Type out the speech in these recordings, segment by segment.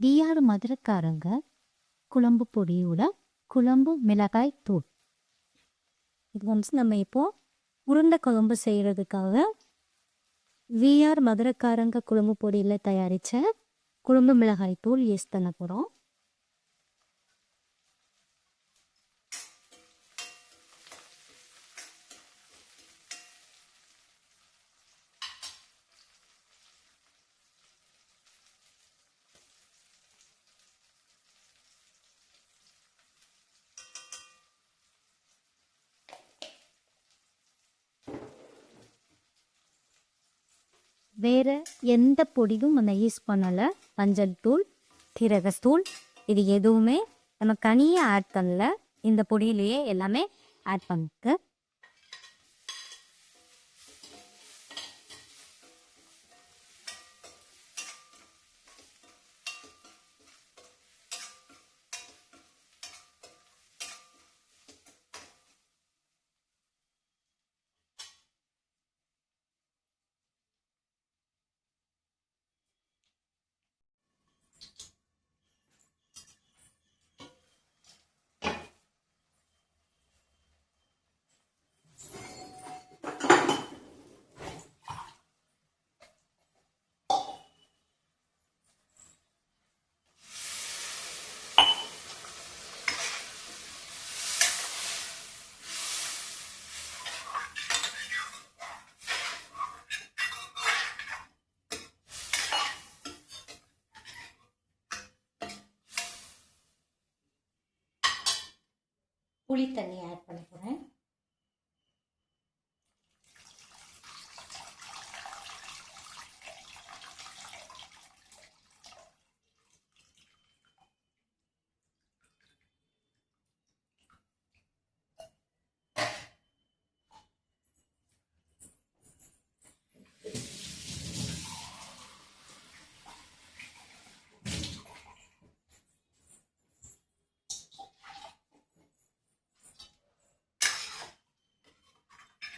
TR மதுரைக்காரங்க குழம்பு பொடியோட குழம்பு மிளகாய் தூள். இது வந்து நம்ம இப்போ உருண்டை குழம்பு செய்கிறதுக்காக விஆர் மதுரைக்காரங்க குழம்பு பொடியில் தயாரித்த குழம்பு மிளகாய் தூள் யூஸ் பண்ண போகிறோம். வேறு எந்த பொடியும் நம்ம யூஸ் பண்ணலை. மஞ்சள் தூள், சீரகத்தூள் இது எதுவுமே நம்ம தனியாக ஆட் பண்ணல. இந்த பொடியிலேயே எல்லாமே ஆட் பண்ணிட்டு புளி தண்ணி ஆட் பண்ண போகிறேன்.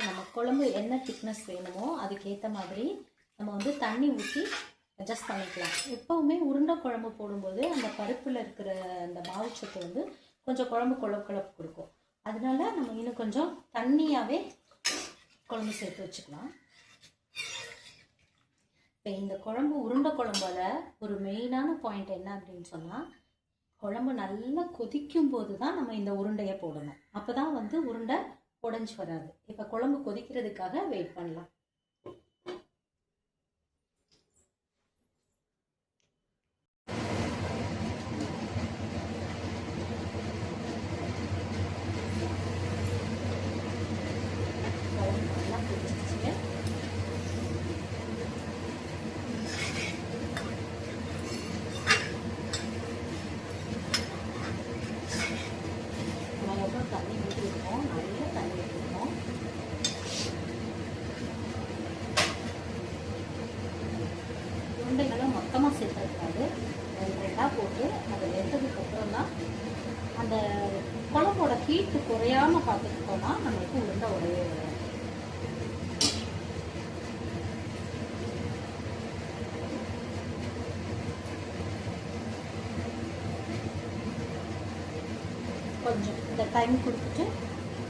நம்ம குழம்பு என்ன திக்னஸ் வேணுமோ அதுக்கேற்ற மாதிரி நம்ம வந்து தண்ணி ஊற்றி அட்ஜஸ்ட் பண்ணிக்கலாம். எப்போவுமே உருண்டை குழம்பு போடும்போது அந்த பருப்பில் இருக்கிற அந்த மாவுச்சத்து வந்து கொஞ்சம் குழம்பு குழப்பு கொடுக்கும். அதனால நம்ம இன்னும் கொஞ்சம் தண்ணியாகவே குழம்பு சேர்த்து வச்சுக்கலாம். இப்போ இந்த குழம்பு உருண்டை குழம்போட ஒரு மெயினான பாயிண்ட் என்ன அப்படின்னு சொன்னால், குழம்பு நல்லா கொதிக்கும் போது தான் நம்ம இந்த உருண்டையை போடணும். அப்போ தான் வந்து உருண்டை உடைஞ்சு வராது. இப்போ குழம்பு கொதிக்கிறதுக்காக வெயிட் பண்ணலாம். உருண்டைகளை மொத்தமாக சேர்த்துக்கூடாது. ரெண்டாக போட்டு அதை வெந்ததுக்கு அப்புறம் தான் அந்த குழம்போட ஹீட்டு குறையாமல் பார்த்துக்கிட்டோம்னா நம்மளுக்கு உருண்டை உடையே வரும். கொஞ்சம் இந்த டைம் கொடுத்துட்டு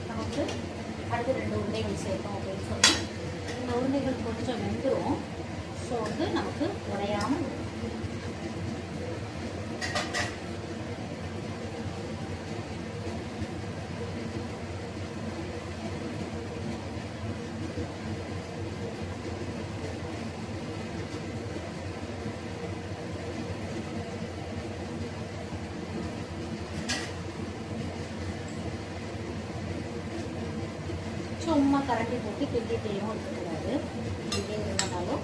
நமக்கு அடுத்து 2 உருண்டைகள் சேர்த்தோம் அப்படின்னு சொன்னால் இந்த உருண்டைகள் கொஞ்சம் வெந்துடும். ஸோ வந்து நமக்கு உடையாமல் சும்மா கரண்டி போட்டு கிண்டிட்டேயும் இருக்கக்கூடாது. இப்படியே இருந்தாலும்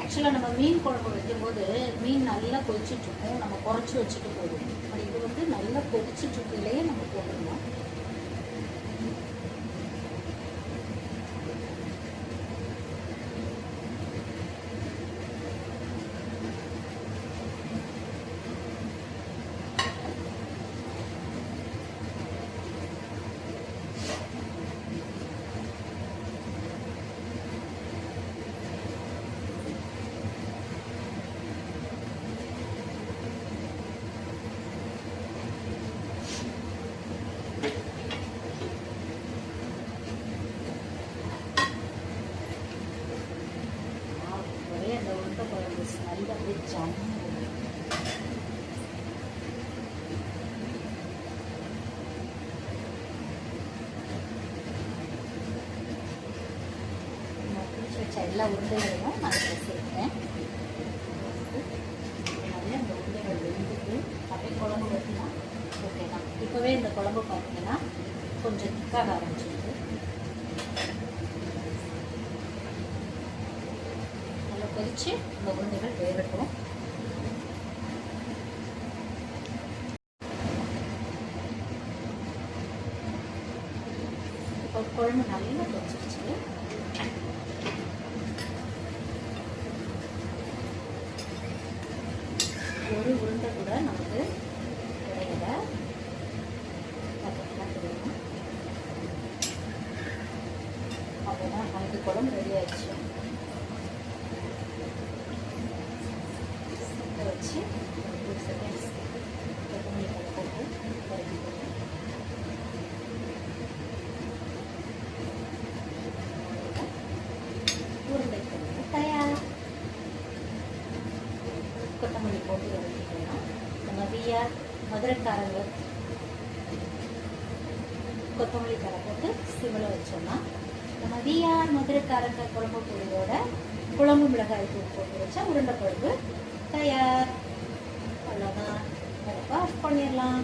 ஆக்சுவலாக நம்ம மீன் குழம்பு வைக்கும்போது மீன் நல்லா கொதிச்சுட்ருக்கோம், நம்ம குறைச்சி வச்சுட்டு போடுவோம். பட் இது வந்து நல்லா கொதிச்சுட்ருக்கையிலேயே நம்ம போடணும். எல்லா உருண்டைகளையும் நான் இதில் சேர்க்கிறேன். நிறைய அந்த உருண்டைகள் வெந்துட்டு அப்படியே குழம்பு ஊற்றினா ஓகே தான். இப்போவே இந்த குழம்பு பார்த்தீங்கன்னா கொஞ்சம் திக்காக ஆரம்பிச்சிருக்கு. நல்லா கொதித்து இந்த உருண்டைகள் வேகட்டும். இப்போ குழம்பு நல்லா கொதிச்சிருச்சு. ஒரு உருண்டை கூட நமக்கு கிடையல. அவ்வளோதான், நமக்கு குழம்பு ரெடி ஆயிடுச்சு. வச்சு 2 செகண்ட்ஸ் கொத்தமல்லி தழை போட்டு வதக்கி போட்டு உருண்டை குழம்பு தயார். கொத்தமல்லி போட்டு வதக்கிட்டோம்னா நம்ம மதுரைக்காரங்க கொத்தமல்லி தழை போட்டு சிம்மில் வச்சோம்னா நம்ம மதுரைக்காரங்க குழம்பு பொடியோட குழம்பு மிளகாய் தூள் போட்டு வச்சா உருண்டை குழம்பு தயார். அவ்வளோதான், ஆஃப் பண்ணிடலாம்.